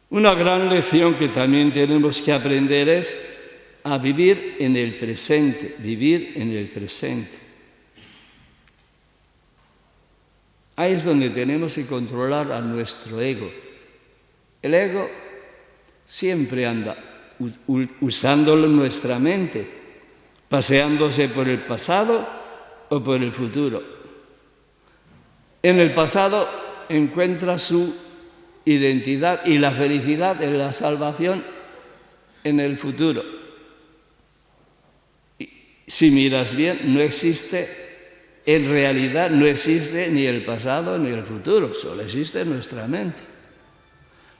Una gran lección que también tenemos que aprender es a vivir en el presente, vivir en el presente. Ahí es donde tenemos que controlar a nuestro ego. El ego siempre anda usándolo en nuestra mente, paseándose por el pasado o por el futuro. En el pasado encuentra su identidad y la felicidad en la salvación en el futuro. Y si miras bien, no existe, en realidad no existe ni el pasado ni el futuro, solo existe nuestra mente.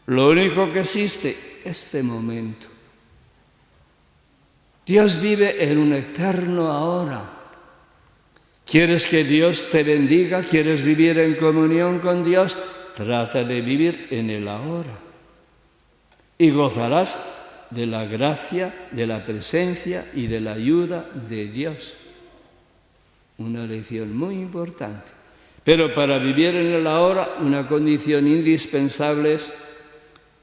Lo único que existe es este momento. Dios vive en un eterno ahora. ¿Quieres que Dios te bendiga? ¿Quieres vivir en comunión con Dios? Trata de vivir en el ahora. Y gozarás de la gracia, de la presencia y de la ayuda de Dios. Una lección muy importante. Pero para vivir en el ahora, una condición indispensable es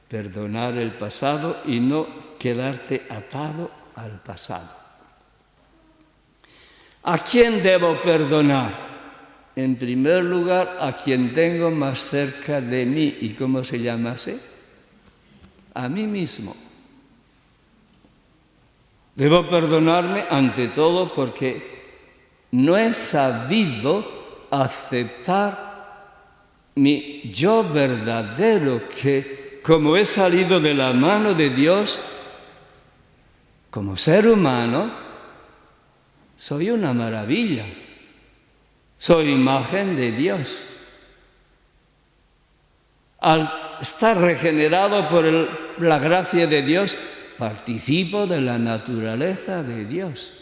perdonar el pasado y no quedarte atado al pasado. ¿A quién debo perdonar? En primer lugar, a quien tengo más cerca de mí. ¿Y cómo se llama ese? A mí mismo. Debo perdonarme ante todo porque no he sabido aceptar mi yo verdadero, que como he salido de la mano de Dios, como ser humano, soy una maravilla. Soy imagen de Dios. Al estar regenerado por la gracia de Dios, participo de la naturaleza de Dios.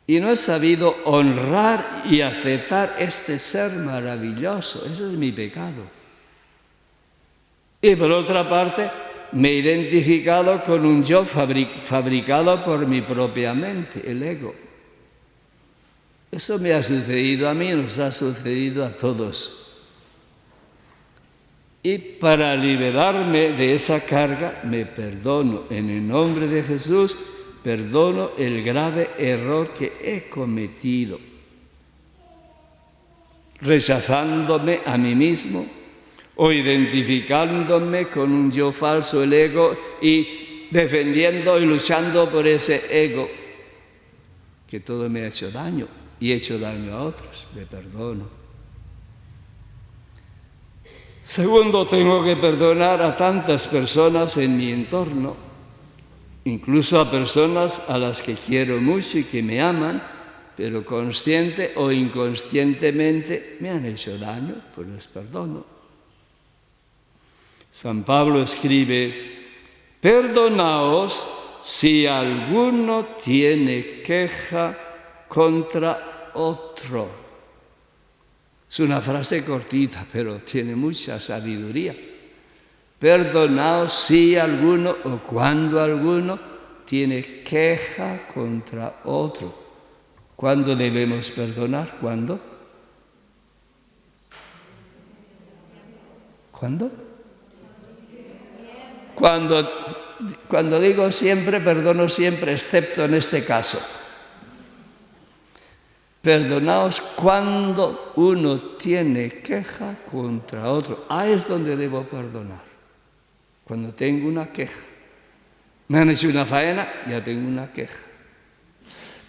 Y no he sabido honrar y aceptar este ser maravilloso. Ese es mi pecado. Y por otra parte, me he identificado con un yo fabricado por mi propia mente, el ego. Eso me ha sucedido a mí, nos ha sucedido a todos. Y para liberarme de esa carga, me perdono. En el nombre de Jesús, perdono el grave error que he cometido, rechazándome a mí mismo o identificándome con un yo falso, el ego, y defendiendo y luchando por ese ego, que todo me ha hecho daño y he hecho daño a otros. Me perdono. Segundo, tengo que perdonar a tantas personas en mi entorno, incluso a personas a las que quiero mucho y que me aman, pero consciente o inconscientemente me han hecho daño, pues les perdono. San Pablo escribe: perdonaos si alguno tiene queja contra otro. Es una frase cortita, pero tiene mucha sabiduría. Perdonaos si alguno o cuando alguno tiene queja contra otro. ¿Cuándo debemos perdonar? ¿Cuándo? ¿Cuándo? Cuando digo siempre, perdono siempre, excepto en este caso. Perdonaos cuando uno tiene queja contra otro. Ahí es donde debo perdonar. Cuando tengo una queja. Me han hecho una faena, ya tengo una queja.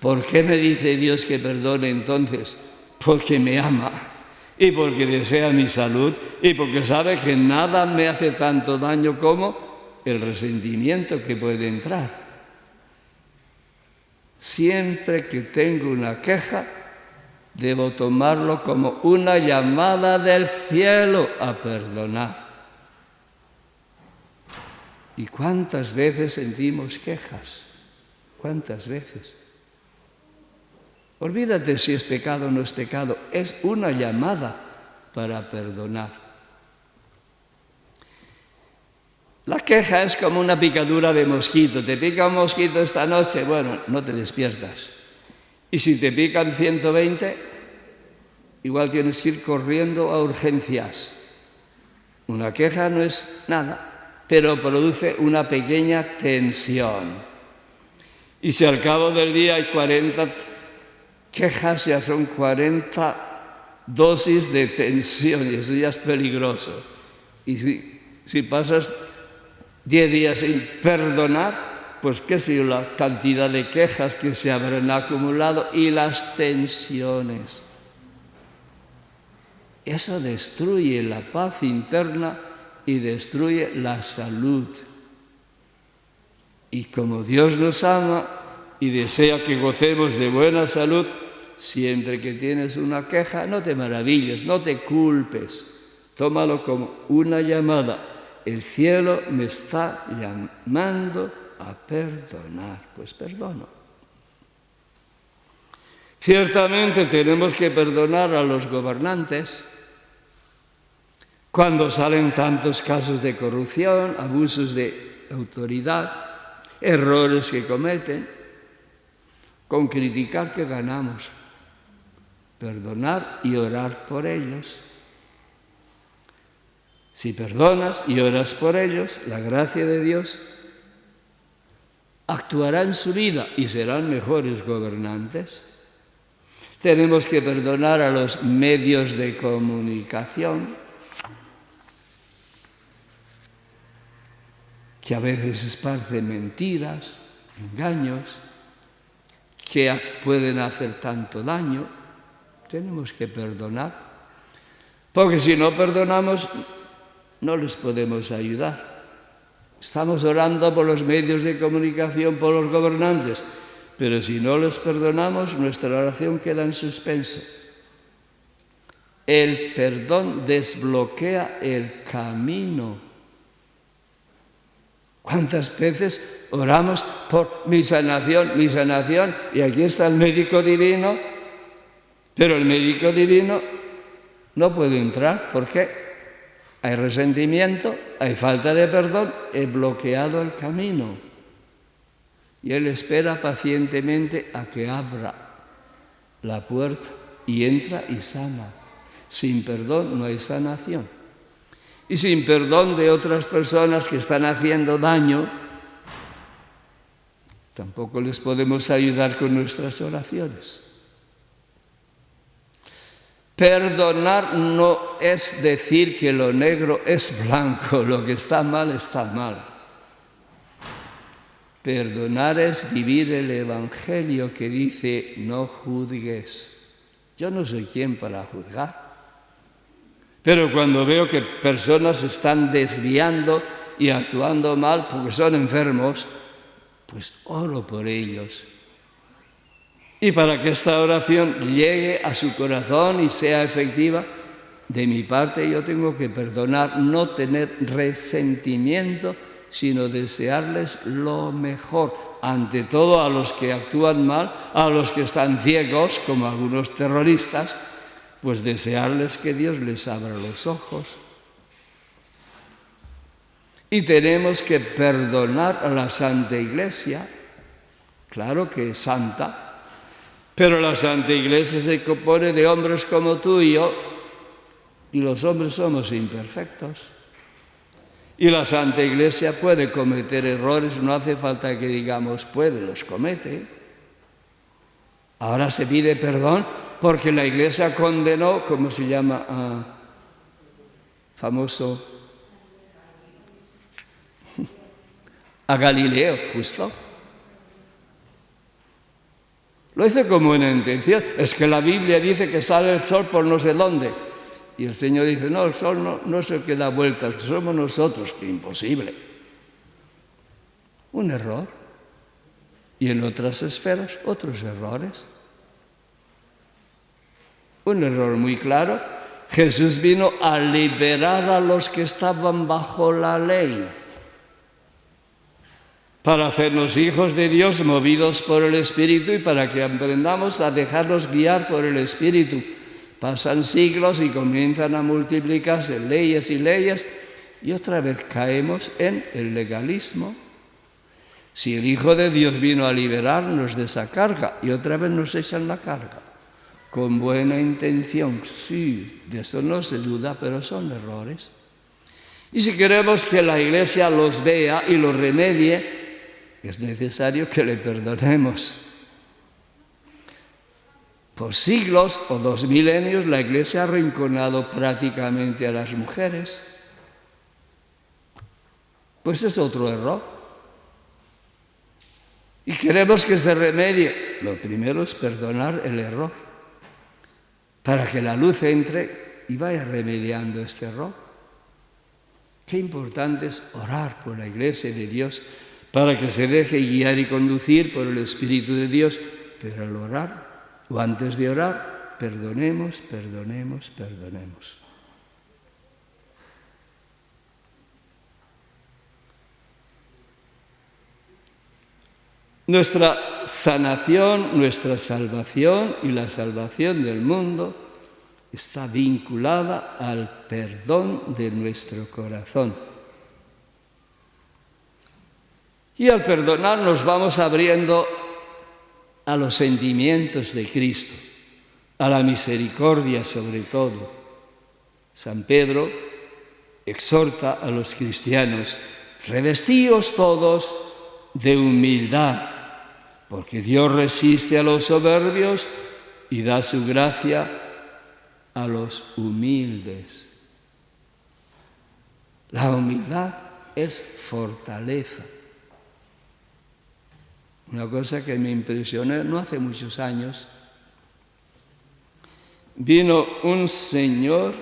¿Por qué me dice Dios que perdone entonces? Porque me ama y porque desea mi salud y porque sabe que nada me hace tanto daño como el resentimiento que puede entrar. Siempre que tengo una queja, debo tomarlo como una llamada del cielo a perdonar. ¿Y cuántas veces sentimos quejas? ¿Cuántas veces? Olvídate si es pecado o no es pecado, es una llamada para perdonar. La queja es como una picadura de mosquito. Te pica un mosquito esta noche, bueno, no te despiertas. Y si te pican 120, igual tienes que ir corriendo a urgencias. Una queja no es nada, pero produce una pequeña tensión. Y si al cabo del día hay 40 quejas, ya son 40 dosis de tensión, y eso ya es peligroso. Y si pasas 10 días sin perdonar, pues qué sé yo, la cantidad de quejas que se habrán acumulado y las tensiones. Eso destruye la paz interna y destruye la salud. Y como Dios nos ama y desea que gocemos de buena salud, siempre que tienes una queja, no te maravilles, no te culpes. Tómalo como una llamada. El cielo me está llamando a perdonar. Pues perdono. Ciertamente tenemos que perdonar a los gobernantes cuando salen tantos casos de corrupción, abusos de autoridad, errores que cometen. Con criticar, ¿qué ganamos? Perdonar y orar por ellos. Si perdonas y oras por ellos, la gracia de Dios actuará en su vida y serán mejores gobernantes. Tenemos que perdonar a los medios de comunicación, que a veces esparcen mentiras, engaños, que pueden hacer tanto daño. Tenemos que perdonar, porque si no perdonamos, no les podemos ayudar. Estamos orando por los medios de comunicación, por los gobernantes, pero si no les perdonamos, nuestra oración queda en suspenso. El perdón desbloquea el camino. ¿Cuántas veces oramos por mi sanación, y aquí está el médico divino, pero el médico divino no puede entrar? ¿Por qué? Hay resentimiento, hay falta de perdón, he bloqueado el camino. Y Él espera pacientemente a que abra la puerta y entra y sana. Sin perdón no hay sanación. Y sin perdón de otras personas que están haciendo daño, tampoco les podemos ayudar con nuestras oraciones. Perdonar no es decir que lo negro es blanco, lo que está mal está mal. Perdonar es vivir el Evangelio que dice, no juzgues. Yo no soy quien para juzgar. Pero cuando veo que personas se están desviando y actuando mal porque son enfermos, pues oro por ellos. Y para que esta oración llegue a su corazón y sea efectiva, de mi parte yo tengo que perdonar, no tener resentimiento, sino desearles lo mejor. Ante todo a los que actúan mal, a los que están ciegos, como algunos terroristas, pues desearles que Dios les abra los ojos. Y tenemos que perdonar a la Santa Iglesia. Claro que es santa, pero la Santa Iglesia se compone de hombres como tú y yo, y los hombres somos imperfectos. Y la Santa Iglesia puede cometer errores, no hace falta que digamos puede, los comete. Ahora se pide perdón porque la Iglesia condenó, ¿cómo se llama? Famoso, a Galileo, justo. Lo hizo con buena intención. Es que la Biblia dice que sale el sol por no sé dónde. Y el Señor dice, no, el sol no se da vueltas, somos nosotros, que imposible. Un error. Y en otras esferas, otros errores. Un error muy claro. Jesús vino a liberar a los que estaban bajo la ley, para hacernos hijos de Dios movidos por el Espíritu y para que aprendamos a dejarnos guiar por el Espíritu. Pasan siglos y comienzan a multiplicarse leyes y leyes y otra vez caemos en el legalismo. Si el Hijo de Dios vino a liberarnos de esa carga y otra vez nos echan la carga, con buena intención, sí, de eso no se duda, pero son errores. Y si queremos que la Iglesia los vea y los remedie, es necesario que le perdonemos. Por siglos o 2 milenios la Iglesia ha arrinconado prácticamente a las mujeres. Pues es otro error. Y queremos que se remedie. Lo primero es perdonar el error, para que la luz entre y vaya remediando este error. Qué importante es orar por la Iglesia de Dios, para que se deje guiar y conducir por el Espíritu de Dios, pero al orar, o antes de orar, perdonemos, perdonemos, perdonemos. Nuestra sanación, nuestra salvación y la salvación del mundo está vinculada al perdón de nuestro corazón. Y al perdonar nos vamos abriendo a los sentimientos de Cristo, a la misericordia sobre todo. San Pedro exhorta a los cristianos: revestíos todos de humildad, porque Dios resiste a los soberbios y da su gracia a los humildes. La humildad es fortaleza. Una cosa que me impresionó no hace muchos años, vino un señor,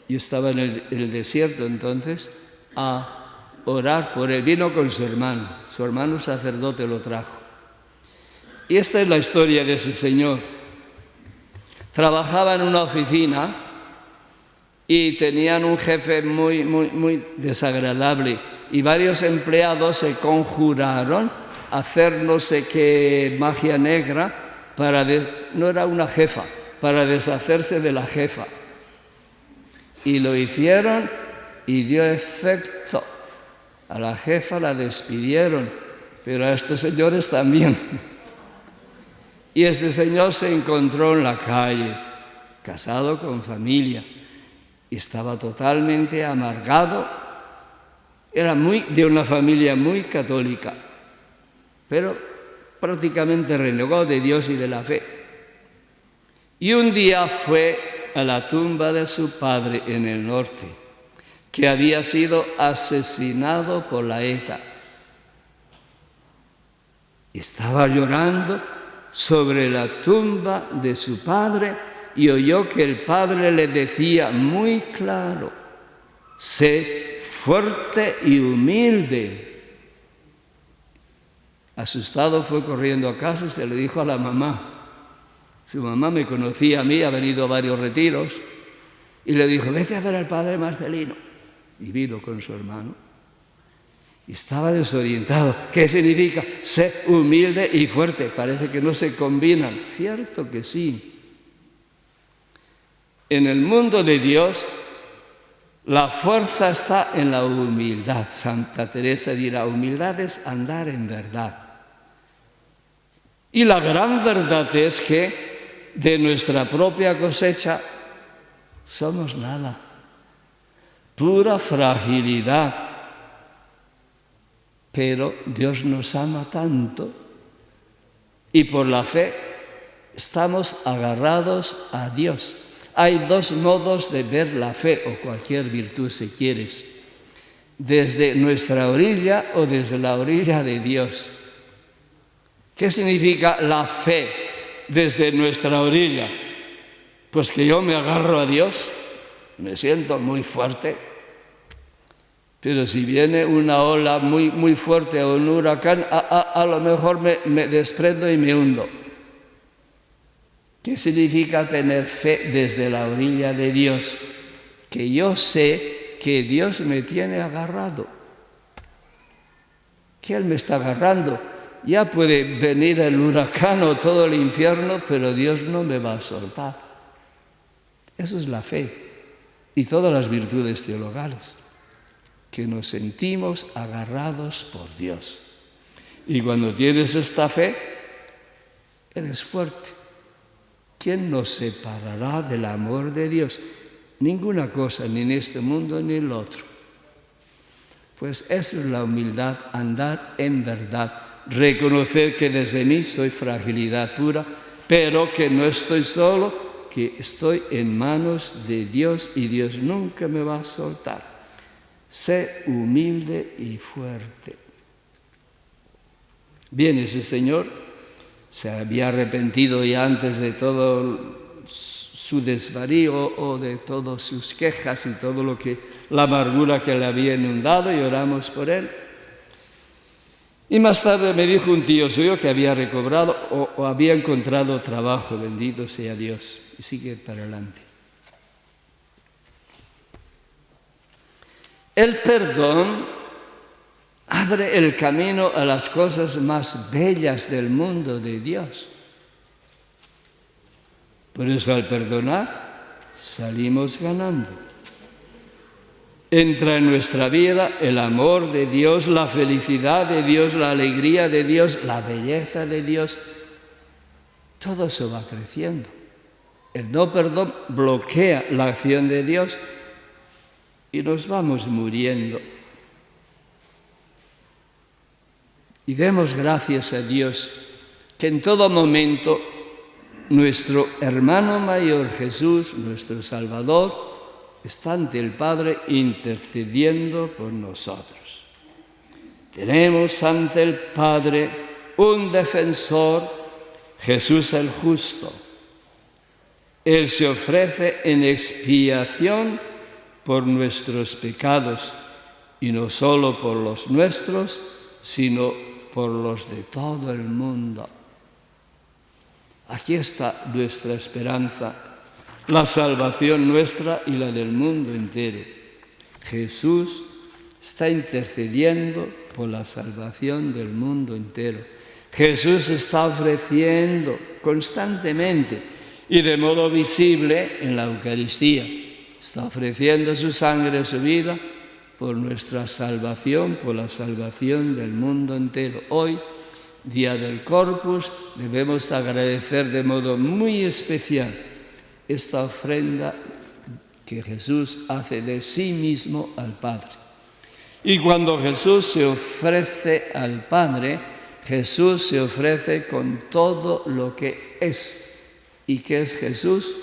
yo estaba en el desierto entonces, a orar por él. Vino con su hermano sacerdote lo trajo. Y esta es la historia de ese señor. Trabajaba en una oficina y tenían un jefe muy desagradable, y varios empleados se conjuraron a hacer no sé qué magia negra no era una jefa, para deshacerse de la jefa. Y lo hicieron y dio efecto. A la jefa la despidieron, pero a estos señores también. Y este señor se encontró en la calle, casado con familia, y estaba totalmente amargado. Era de una familia muy católica, pero prácticamente renegó de Dios y de la fe. Y un día fue a la tumba de su padre en el norte, que había sido asesinado por la ETA. Estaba llorando sobre la tumba de su padre y oyó que el padre le decía muy claro: sé fuerte y humilde. Asustado fue corriendo a casa y se lo dijo a la mamá. Su mamá me conocía a mí, ha venido a varios retiros, y le dijo: vete a ver al padre Marcelino. Y vino con su hermano. Y estaba desorientado. ¿Qué significa? Sé humilde y fuerte. Parece que no se combinan. Cierto que sí. En el mundo de Dios, la fuerza está en la humildad. Santa Teresa dirá: humildad es andar en verdad. Y la gran verdad es que de nuestra propia cosecha somos nada, pura fragilidad. Pero Dios nos ama tanto y por la fe estamos agarrados a Dios. Hay 2 modos de ver la fe o cualquier virtud si quieres: desde nuestra orilla o desde la orilla de Dios. ¿Qué significa la fe desde nuestra orilla? Pues que yo me agarro a Dios, me siento muy fuerte, pero si viene una ola muy fuerte o un huracán, a lo mejor me desprendo y me hundo. ¿Qué significa tener fe desde la orilla de Dios? Que yo sé que Dios me tiene agarrado, que Él me está agarrando. Ya puede venir el huracán o todo el infierno, pero Dios no me va a soltar. Eso es la fe y todas las virtudes teologales, que nos sentimos agarrados por Dios. Y cuando tienes esta fe, eres fuerte. ¿Quién nos separará del amor de Dios? ninguna cosa, ni en este mundo ni en el otro. Pues eso es la humildad, andar en verdad, reconocer que desde mí soy fragilidad pura, pero que no estoy solo, que estoy en manos de Dios y Dios nunca me va a soltar. Sé humilde y fuerte. Bien, ese señor se había arrepentido ya antes de todo su desvarío o de todas sus quejas y todo la amargura que le había inundado, y oramos por él. Y más tarde me dijo un tío suyo que había recobrado o había encontrado trabajo, bendito sea Dios, y sigue para adelante. El perdón abre el camino a las cosas más bellas del mundo de Dios. Por eso al perdonar salimos ganando. Entra en nuestra vida el amor de Dios, la felicidad de Dios, la alegría de Dios, la belleza de Dios. Todo eso va creciendo. El no perdón bloquea la acción de Dios y nos vamos muriendo. Y demos gracias a Dios que en todo momento nuestro hermano mayor Jesús, nuestro Salvador, está ante el Padre intercediendo por nosotros. Tenemos ante el Padre un defensor, Jesús el justo. Él se ofrece en expiación por nuestros pecados, y no solo por los nuestros, sino por los de todo el mundo. Aquí está nuestra esperanza, la salvación nuestra y la del mundo entero. Jesús está intercediendo por la salvación del mundo entero. Jesús está ofreciendo constantemente y de modo visible en la Eucaristía. Está ofreciendo su sangre, su vida, por nuestra salvación, por la salvación del mundo entero. Hoy, día del Corpus, debemos agradecer de modo muy especial esta ofrenda que Jesús hace de sí mismo al Padre. Y cuando Jesús se ofrece al Padre, Jesús se ofrece con todo lo que es. ¿Y qué es Jesús?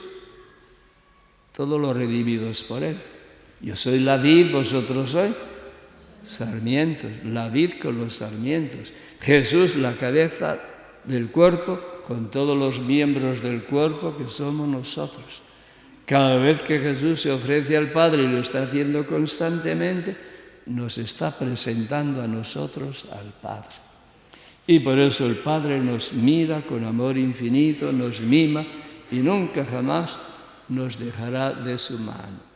Todos los redimidos por Él. Yo soy la vid, vosotros sois sarmientos, la vid con los sarmientos. Jesús, la cabeza del cuerpo, con todos los miembros del cuerpo que somos nosotros. Cada vez que Jesús se ofrece al Padre, y lo está haciendo constantemente, nos está presentando a nosotros al Padre. Y por eso el Padre nos mira con amor infinito, nos mima y nunca jamás nos dejará de su mano.